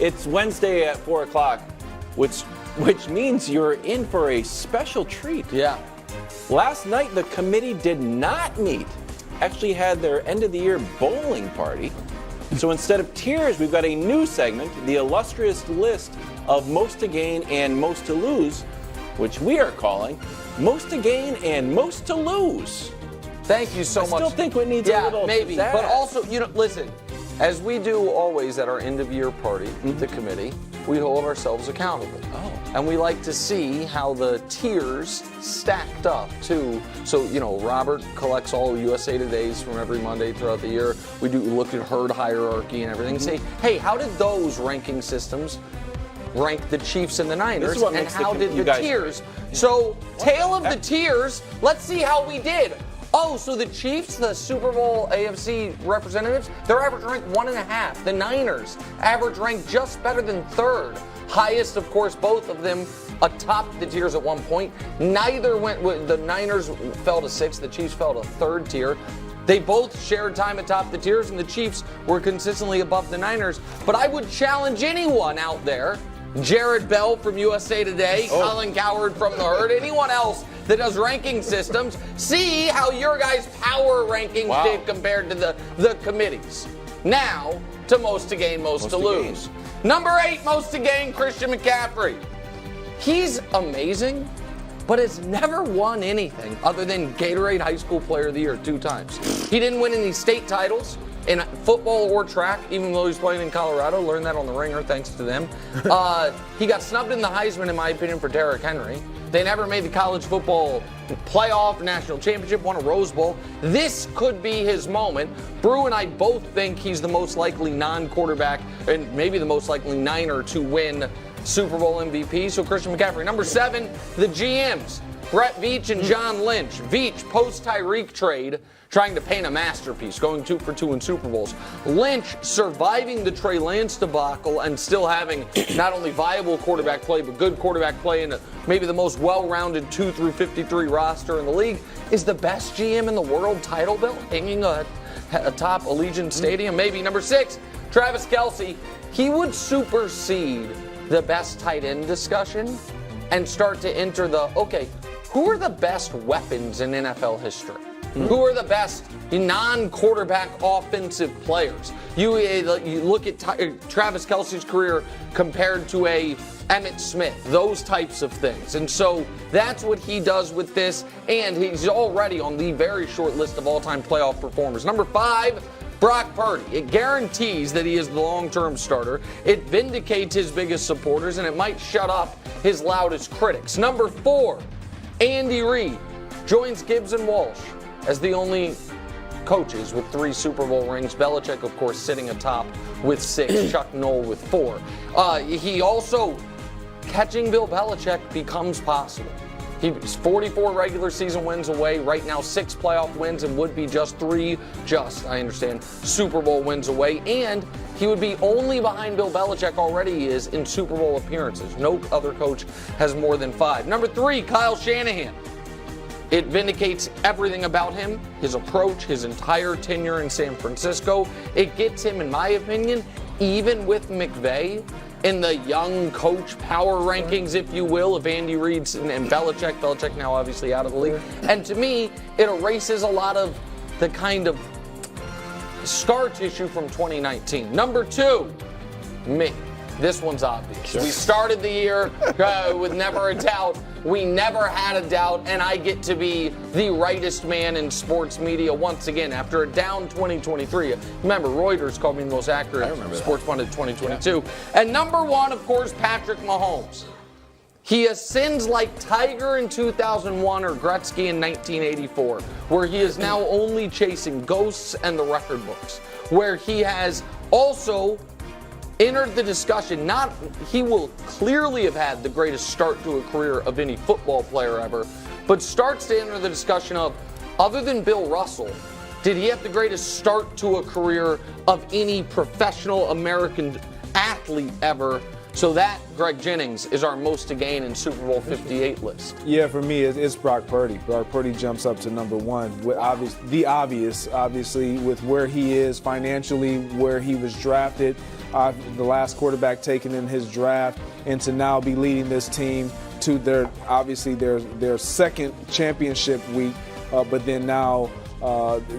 It's Wednesday at 4 o'clock, which means you're in for a special treat. Yeah. Last night, the committee did not meet. Actually had their end-of-the-year bowling party. So instead of tiers, we've got a new segment, the illustrious list of most to gain and most to lose, which we are calling most to gain and most to lose. Thank you so much. I still think we need a little maybe. pizzazz. But also, listen, as we do always at our end-of-year party, the committee, we hold ourselves accountable. Oh. And we like to see how the tiers stacked up, too. So, Robert collects all USA Today's from every Monday throughout the year. We do look at herd hierarchy and everything and say, hey, how did those ranking systems rank the Chiefs and the Niners? And how did the tiers? So, tale of the tiers, let's see how we did. Oh, so the Chiefs, the Super Bowl AFC representatives, their average rank 1.5. The Niners, average rank just better than third. Highest, of course, both of them atop the tiers at one point. Neither went with, the Niners fell to 6th, the Chiefs fell to 3rd tier. They both shared time atop the tiers, and the Chiefs were consistently above the Niners. But I would challenge anyone out there, Jared Bell from USA Today, Colin Cowherd from The Herd, anyone else that does ranking systems, see how your guys' power rankings did compared to the committees. Now, to most to gain, most to lose. Number 8, most to gain, Christian McCaffrey. He's amazing, but has never won anything other than Gatorade High School Player of the Year 2 times. He didn't win any state titles in football or track, even though he's playing in Colorado. Learned that on the Ringer, thanks to them. He got snubbed in the Heisman, in my opinion, for Derrick Henry. They never made the college football playoff, national championship, won a Rose Bowl. This could be his moment. Brew and I both think he's the most likely non-quarterback and maybe the most likely Niner to win Super Bowl MVP. So Christian McCaffrey. Number 7, the GMs. Brett Veach and John Lynch. Veach, post-Tyreek trade, trying to paint a masterpiece, going 2 for 2 in Super Bowls. Lynch surviving the Trey Lance debacle and still having not only viable quarterback play, but good quarterback play and maybe the most well-rounded 2 through 53 roster in the league, is the best GM in the world title belt hanging atop Allegiant Stadium. Maybe. Number 6, Travis Kelce. He would supersede the best tight end discussion and start to enter who are the best weapons in NFL history? Who are the best non-quarterback offensive players? You look at Travis Kelce's career compared to a Emmitt Smith, those types of things. And so that's what he does with this, and he's already on the very short list of all-time playoff performers. Number 5, Brock Purdy. It guarantees that he is the long-term starter. It vindicates his biggest supporters, and it might shut up his loudest critics. Number 4, Andy Reid joins Gibbs and Walsh as the only coaches with 3 Super Bowl rings. Belichick, of course, sitting atop with 6. Chuck Noll with 4. He also, catching Bill Belichick becomes possible. He's 44 regular season wins away. Right now, 6 playoff wins and would be just 3, I understand, Super Bowl wins away. And he would be only behind Bill Belichick already he is in Super Bowl appearances. No other coach has more than 5. Number 3, Kyle Shanahan. It vindicates everything about him, his approach, his entire tenure in San Francisco. It gets him, in my opinion, even with McVay, in the young coach power rankings, if you will, of Andy Reid and Belichick. Belichick now obviously out of the league. And to me, it erases a lot of the kind of scar tissue from 2019. Number 2, me. This one's obvious. We started the year with never a doubt. We never had a doubt, and I get to be the rightest man in sports media once again after a down 2023. Remember, Reuters called me the most accurate sports pundit 2022. Yeah. And number 1, of course, Patrick Mahomes. He ascends like Tiger in 2001 or Gretzky in 1984, where he is now only chasing ghosts and the record books, where he has also entered the discussion. He will clearly have had the greatest start to a career of any football player ever, but starts to enter the discussion of, other than Bill Russell, did he have the greatest start to a career of any professional American athlete ever? So that, Greg Jennings, is our most to gain in Super Bowl 58 list. Yeah, for me, it's Brock Purdy. Brock Purdy jumps up to number 1. With obviously, with where he is financially, where he was drafted. the last quarterback taken in his draft, and to now be leading this team to their second championship week, but then now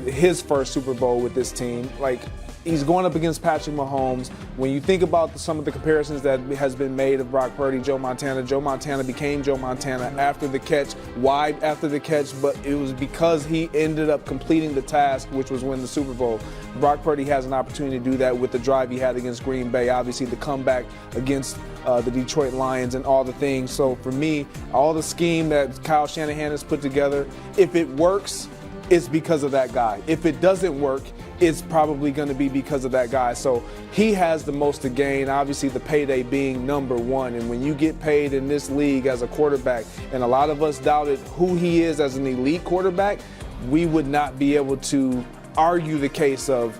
his first Super Bowl with this team. Like, he's going up against Patrick Mahomes. When you think about some of the comparisons that has been made of Brock Purdy, Joe Montana became Joe Montana after the catch, wide after the catch, but it was because he ended up completing the task, which was win the Super Bowl. Brock Purdy has an opportunity to do that with the drive he had against Green Bay, obviously the comeback against the Detroit Lions and all the things. So for me, all the scheme that Kyle Shanahan has put together, if it works, it's because of that guy. If it doesn't work, it's probably going to be because of that guy. So he has the most to gain, obviously the payday being number one. And when you get paid in this league as a quarterback, and a lot of us doubted who he is as an elite quarterback, we would not be able to argue the case of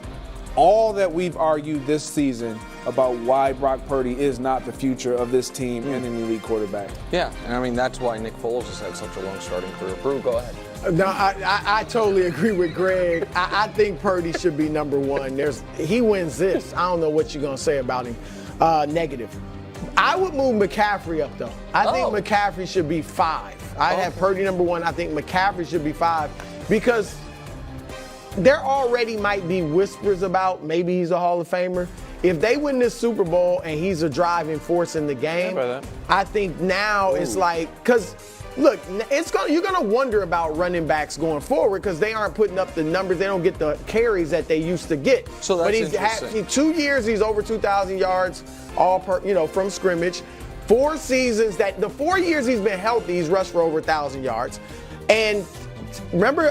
all that we've argued this season about why Brock Purdy is not the future of this team and an elite quarterback. Yeah, and I mean, that's why Nick Foles has had such a long starting career. Brew, go ahead. No, I totally agree with Greg. I think Purdy should be number one. He wins this. I don't know what you're going to say about him. Negative. I would move McCaffrey up, though. I think McCaffrey should be 5. I'd have Purdy number 1. I think McCaffrey should be 5 because there already might be whispers about maybe he's a Hall of Famer. If they win this Super Bowl and he's a driving force in the game, I think now it's like, because look, you're gonna wonder about running backs going forward because they aren't putting up the numbers. They don't get the carries that they used to get. So that's interesting. In 2 years, he's over 2,000 yards, from scrimmage. 4 seasons the 4 years he's been healthy, he's rushed for over 1,000 yards. And remember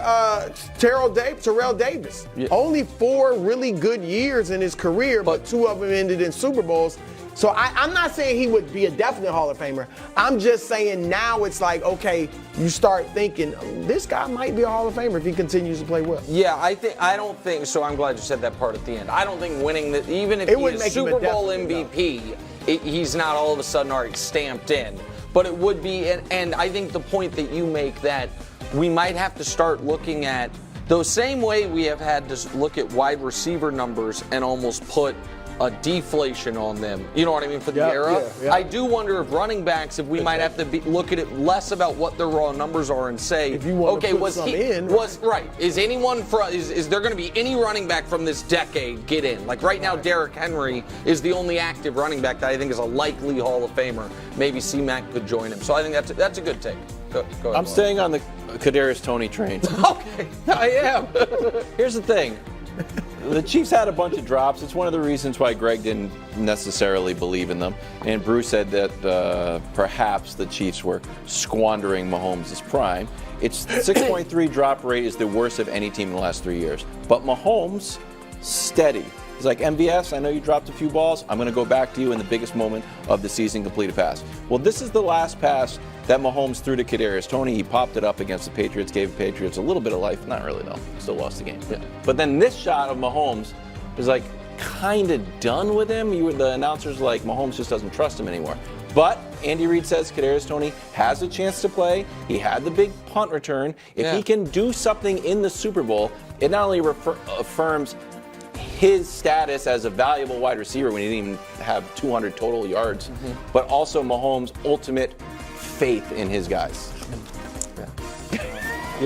Terrell Davis? Yeah. Only 4 really good years in his career, but 2 of them ended in Super Bowls. So I'm not saying he would be a definite Hall of Famer. I'm just saying now it's like, okay, you start thinking this guy might be a Hall of Famer if he continues to play well. Yeah, I don't think so. I'm glad you said that part at the end. I don't think winning even if he is Super Bowl MVP, he's not all of a sudden already stamped in. But it would be, and I think the point that you make that we might have to start looking at the same way we have had to look at wide receiver numbers and almost put a deflation on them. You know what I mean, for the era? Yeah. I do wonder if running backs, if we might have to look at it less about what their raw numbers are and say, if you want to put some in, is there going to be any running back from this decade get in? Like right now, Derrick Henry is the only active running back that I think is a likely Hall of Famer. Maybe C-Mac could join him. So I think that's a good take. Go ahead, I'm staying on the Kadarius Toney train. Okay, I am. Here's the thing. The Chiefs had a bunch of drops. It's one of the reasons why Greg didn't necessarily believe in them. And Bruce said that perhaps the Chiefs were squandering Mahomes' prime. Its 6.3 drop rate is the worst of any team in the last 3 years. But Mahomes, steady. He's like, MVS, I know you dropped a few balls. I'm going to go back to you in the biggest moment of the season, complete a pass. Well, this is the last pass that Mahomes threw to Kadarius Toney. He popped it up against the Patriots, gave the Patriots a little bit of life. Not really, though. Still lost the game. Yeah. But then this shot of Mahomes is like kind of done with him. The announcer's like, Mahomes just doesn't trust him anymore. But Andy Reid says Kadarius Toney has a chance to play. He had the big punt return. If he can do something in the Super Bowl, it not only affirms his status as a valuable wide receiver when he didn't even have 200 total yards, but also Mahomes' ultimate faith in his guys.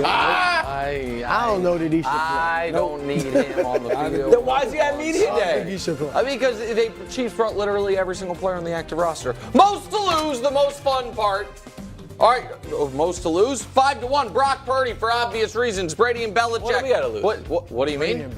I don't know that he should play. I don't need him on the field. Then why is he at media I think day? he should play. I mean, because the Chiefs brought literally every single player on the active roster. Most to lose, the most fun part. All right, most to lose. 5-1. Brock Purdy for obvious reasons. Brady and Belichick. What do we gotta lose? What do you mean?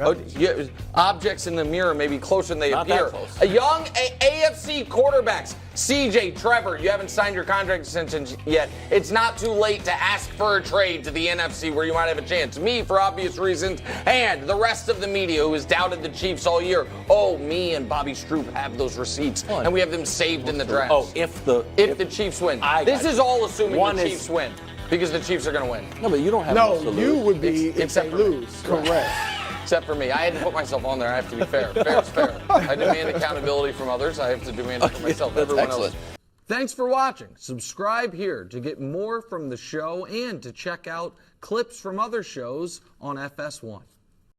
Objects in the mirror may be closer than they Not appear. that close. A young AFC quarterbacks. CJ, Trevor, you haven't signed your contract extension yet. It's not too late to ask for a trade to the NFC where you might have a chance. Me, for obvious reasons, and the rest of the media who has doubted the Chiefs all year. Oh, me and Bobby Stroop have those receipts, and we have them saved in the draft. Oh, if the Chiefs win. This is all assuming the Chiefs win, because the Chiefs are going to win. No, but you don't have No, much to you lose. would be if Except they for me. lose. Correct. Except for me. I had to put myself on there. I have to be fair. Fair is fair. I demand accountability from others. I have to demand it for myself. Everyone excellent. else. Thanks for watching. Subscribe here to get more from the show and to check out clips from other shows on FS1.